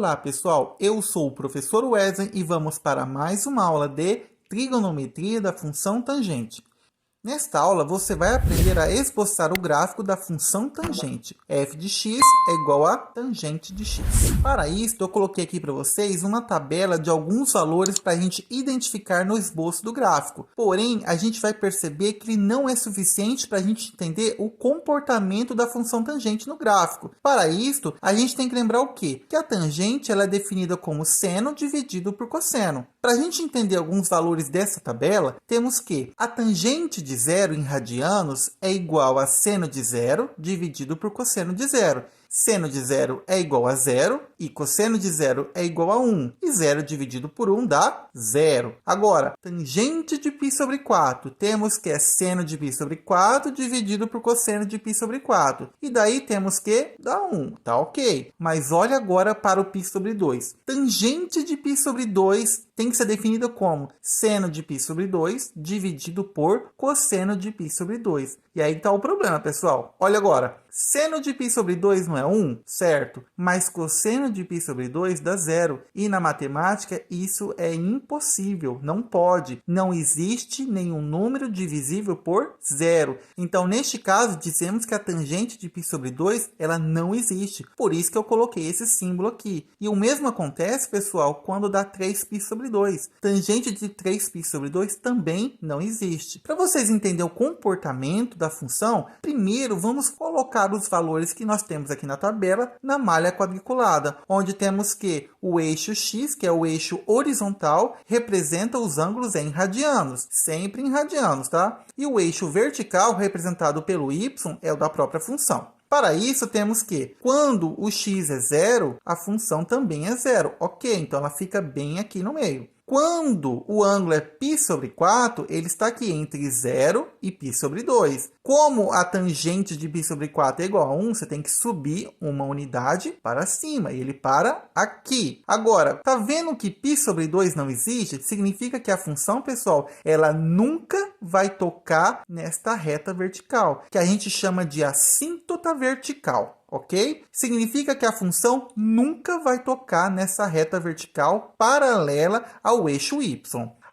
Olá pessoal, eu sou o professor Wesley e vamos para mais uma aula de trigonometria da função tangente. Nesta aula você vai aprender a esboçar o gráfico da função tangente. F de x é igual a tangente de x. Para isso eu coloquei aqui para vocês uma tabela de alguns valores para a gente identificar no esboço do gráfico. Porém, a gente vai perceber que ele não é suficiente para a gente entender o comportamento da função tangente no gráfico. Para isso, a gente tem que lembrar o quê? Que a tangente ela é definida como seno dividido por cosseno. Para a gente entender alguns valores dessa tabela, temos que a tangente de zero em radianos é igual a seno de zero dividido por cosseno de zero. Seno de zero é igual a zero e cosseno de zero é igual a 1. E zero dividido por 1 dá zero. Agora, tangente de π sobre 4. Temos que é seno de π sobre 4 dividido por cosseno de π sobre 4. E daí temos que dá 1. Tá ok. Mas olha agora para o π sobre 2. Tangente de π sobre 2 tem que ser definida como seno de π sobre 2 dividido por cosseno de π sobre 2. E aí está o problema, pessoal. Olha agora. Seno de π sobre 2 não é 1, certo? Mas cosseno de π sobre 2 dá 0. E na matemática isso é impossível, não pode. Não existe nenhum número divisível por 0. Então, neste caso, dizemos que a tangente de π sobre 2 ela não existe. Por isso que eu coloquei esse símbolo aqui. E o mesmo acontece, pessoal, quando dá 3π sobre 2. Tangente de 3π sobre 2 também não existe. Para vocês entenderem o comportamento da função, primeiro vamos colocar os valores que nós temos aqui na tabela na malha quadriculada, onde temos que o eixo x, que é o eixo horizontal, representa os ângulos em radianos, sempre em radianos, tá? E o eixo vertical, representado pelo y, é o da própria função. Para isso, temos que, quando o x é zero, a função também é zero. Ok, então ela fica bem aqui no meio. Quando o ângulo é π sobre 4, ele está aqui entre 0 e π sobre 2. Como a tangente de π sobre 4 é igual a 1, você tem que subir uma unidade para cima. E ele para aqui. Agora, tá vendo que π sobre 2 não existe? Significa que a função, pessoal, ela nunca vai tocar nesta reta vertical, que a gente chama de assíntota vertical. Ok? Significa que a função nunca vai tocar nessa reta vertical paralela ao eixo y.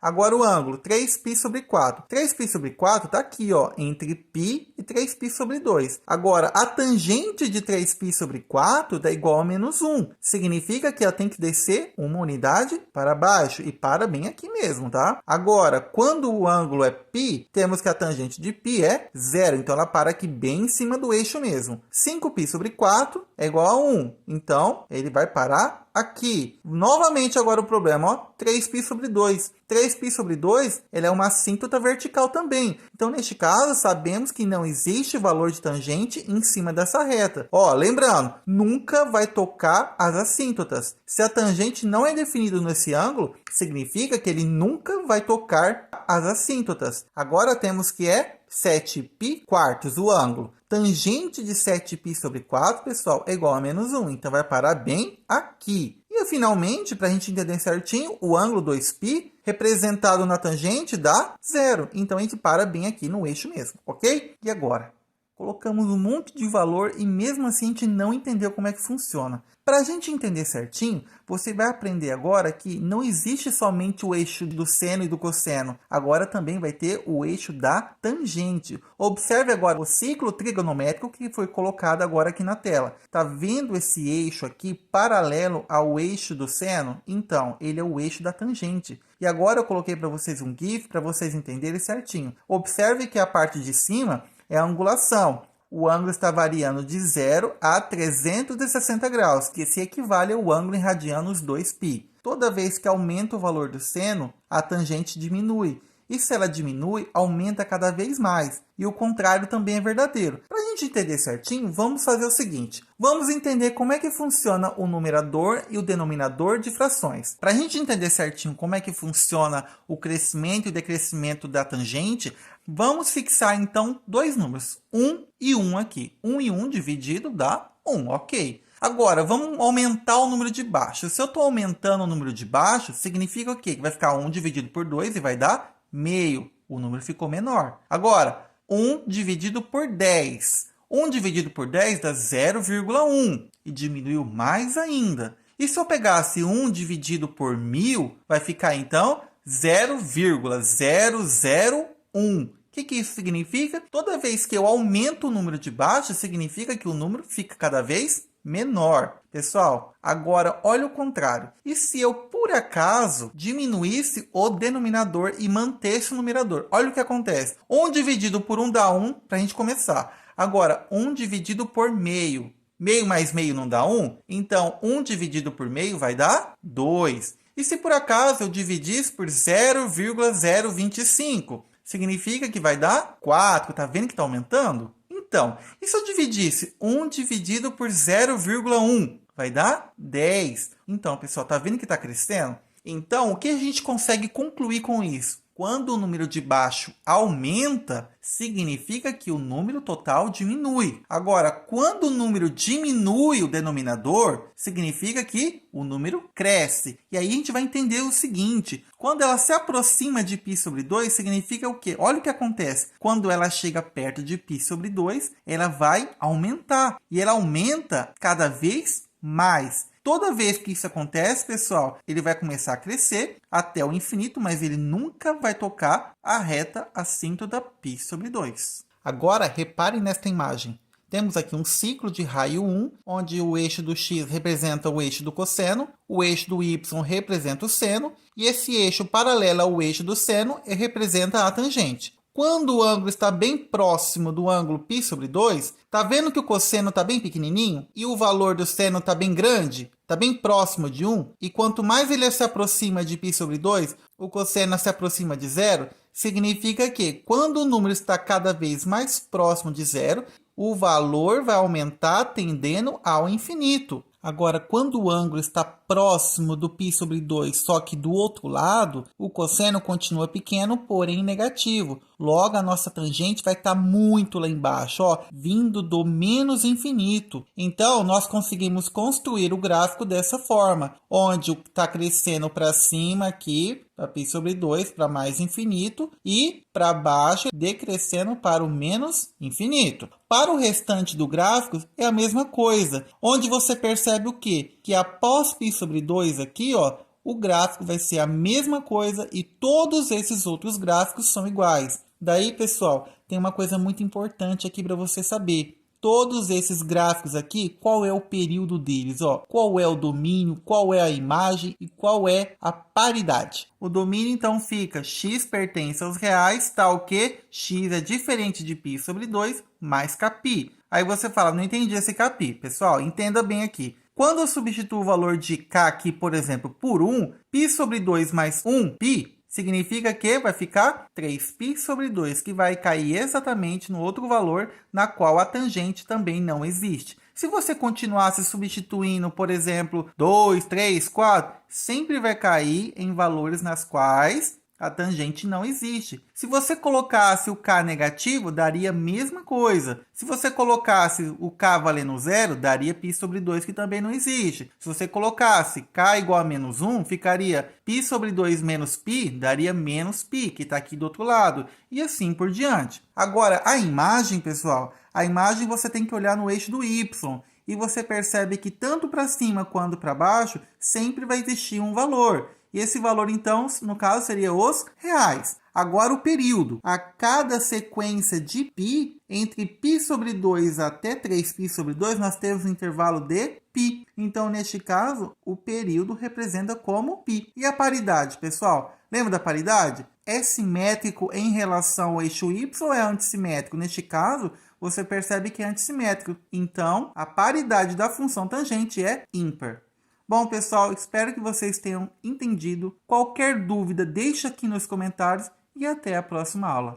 Agora o ângulo 3π sobre 4. 3π sobre 4 está aqui, ó, entre π e 3π sobre 2. Agora, a tangente de 3π sobre 4 dá igual a menos 1. Significa que ela tem que descer uma unidade para baixo e para bem aqui mesmo, tá? Agora, quando o ângulo é π, temos que a tangente de π é 0. Então, ela para aqui bem em cima do eixo mesmo. 5π sobre 4 é igual a 1. Então, ele vai parar aqui. Novamente agora o problema, ó, 3π sobre 2. 3π sobre 2, ele é uma assíntota vertical também. Então, neste caso, sabemos que não existe valor de tangente em cima dessa reta. Ó, lembrando, nunca vai tocar as assíntotas. Se a tangente não é definida nesse ângulo, significa que ele nunca vai tocar as assíntotas. Agora temos que é 7π quartos o ângulo. Tangente de 7π sobre 4, pessoal, é igual a menos 1. Então, vai parar bem aqui. E, finalmente, para a gente entender certinho, o ângulo 2π, representado na tangente, dá 0. Então, a gente para bem aqui no eixo mesmo, ok? E agora? Colocamos um monte de valor e, mesmo assim, a gente não entendeu como é que funciona. Para a gente entender certinho, você vai aprender agora que não existe somente o eixo do seno e do cosseno. Agora também vai ter o eixo da tangente. Observe agora o ciclo trigonométrico que foi colocado agora aqui na tela. Está vendo esse eixo aqui paralelo ao eixo do seno? Então, ele é o eixo da tangente. E agora eu coloquei para vocês um GIF para vocês entenderem certinho. Observe que a parte de cima é a angulação. O ângulo está variando de 0 a 360 graus, que se equivale ao ângulo em radianos 2π. Toda vez que aumenta o valor do seno, a tangente diminui. E se ela diminui, aumenta cada vez mais. E o contrário também é verdadeiro. Para a gente entender certinho, vamos fazer o seguinte. Vamos entender como é que funciona o numerador e o denominador de frações. Para a gente entender certinho como é que funciona o crescimento e o decrescimento da tangente, vamos fixar então dois números, 1 e 1 aqui. 1 e 1 dividido dá 1, ok. Agora, vamos aumentar o número de baixo. Se eu estou aumentando o número de baixo, significa o quê? Que vai ficar 1 dividido por 2 e vai dar meio. O número ficou menor. Agora, 1 dividido por 10. 1 dividido por 10 dá 0,1 e diminuiu mais ainda. E se eu pegasse 1 dividido por 1000, vai ficar então 0,001. O que isso significa? Toda vez que eu aumento o número de baixo, significa que o número fica cada vez menor. Pessoal, agora olha o contrário. E se eu, por acaso, diminuísse o denominador e mantesse o numerador? Olha o que acontece. 1 dividido por 1 dá 1, para a gente começar. Agora, 1 dividido por meio. Meio mais meio não dá 1? Então, 1 dividido por meio vai dar 2. E se por acaso eu dividisse por 0,025? Significa que vai dar 4. Tá vendo que está aumentando? Então, e se eu dividisse 1 dividido por 0,1? Vai dar 10. Então, pessoal, tá vendo que está crescendo? Então, o que a gente consegue concluir com isso? Quando o número de baixo aumenta, significa que o número total diminui. Agora, quando o número diminui o denominador, significa que o número cresce. E aí a gente vai entender o seguinte: quando ela se aproxima de π sobre 2, significa o quê? Olha o que acontece. Quando ela chega perto de π sobre 2, ela vai aumentar. E ela aumenta cada vez mais. Toda vez que isso acontece, pessoal, ele vai começar a crescer até o infinito, mas ele nunca vai tocar a reta assíntota π sobre 2. Agora, reparem nesta imagem. Temos aqui um ciclo de raio 1, onde o eixo do x representa o eixo do cosseno, o eixo do y representa o seno, e esse eixo paralelo ao eixo do seno representa a tangente. Quando o ângulo está bem próximo do ângulo π sobre 2, tá vendo que o cosseno está bem pequenininho? E o valor do seno está bem grande? Está bem próximo de 1? E quanto mais ele se aproxima de π sobre 2, o cosseno se aproxima de 0? Significa que quando o número está cada vez mais próximo de 0, o valor vai aumentar tendendo ao infinito. Agora, quando o ângulo está próximo do π sobre 2, só que do outro lado, o cosseno continua pequeno, porém negativo. Logo, a nossa tangente vai estar muito lá embaixo, ó, vindo do menos infinito. Então, nós conseguimos construir o gráfico dessa forma, onde está crescendo para cima aqui, para π sobre 2, para mais infinito, e para baixo, decrescendo para o menos infinito. Para o restante do gráfico, é a mesma coisa, onde você percebe o quê? Que após π sobre 2 aqui, ó, o gráfico vai ser a mesma coisa e todos esses outros gráficos são iguais. Daí, pessoal, tem uma coisa muito importante aqui para você saber. Todos esses gráficos aqui, qual é o período deles? Ó? Qual é o domínio, qual é a imagem e qual é a paridade? O domínio, então, fica x pertence aos reais, tal que x é diferente de π sobre 2 mais κπ. Aí você fala, não entendi esse κπ. Pessoal, entenda bem aqui. Quando eu substituo o valor de k aqui, por exemplo, por 1, π sobre 2 mais 1π, significa que vai ficar 3π sobre 2, que vai cair exatamente no outro valor, na qual a tangente também não existe. Se você continuasse substituindo, por exemplo, 2, 3, 4, sempre vai cair em valores nas quais a tangente não existe. Se você colocasse o k negativo, daria a mesma coisa. Se você colocasse o k valendo 0, daria π sobre 2, que também não existe. Se você colocasse k igual a menos 1, ficaria π sobre 2 menos π, daria menos π, que está aqui do outro lado. E assim por diante. Agora, a imagem, pessoal, a imagem você tem que olhar no eixo do y. E você percebe que tanto para cima quanto para baixo, sempre vai existir um valor. E esse valor, então, no caso, seria os reais. Agora, o período. A cada sequência de π, entre π sobre 2 até 3π sobre 2, nós temos um intervalo de π. Então, neste caso, o período representa como π. E a paridade, pessoal? Lembra da paridade? É simétrico em relação ao eixo y ou é antissimétrico? Neste caso, você percebe que é antissimétrico. Então, a paridade da função tangente é ímpar. Bom, pessoal, espero que vocês tenham entendido. Qualquer dúvida, deixa aqui nos comentários e até a próxima aula.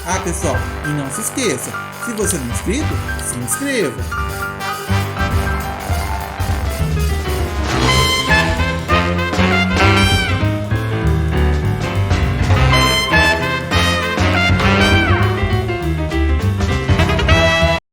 Ah, pessoal, e não se esqueça, se você não é inscrito, se inscreva.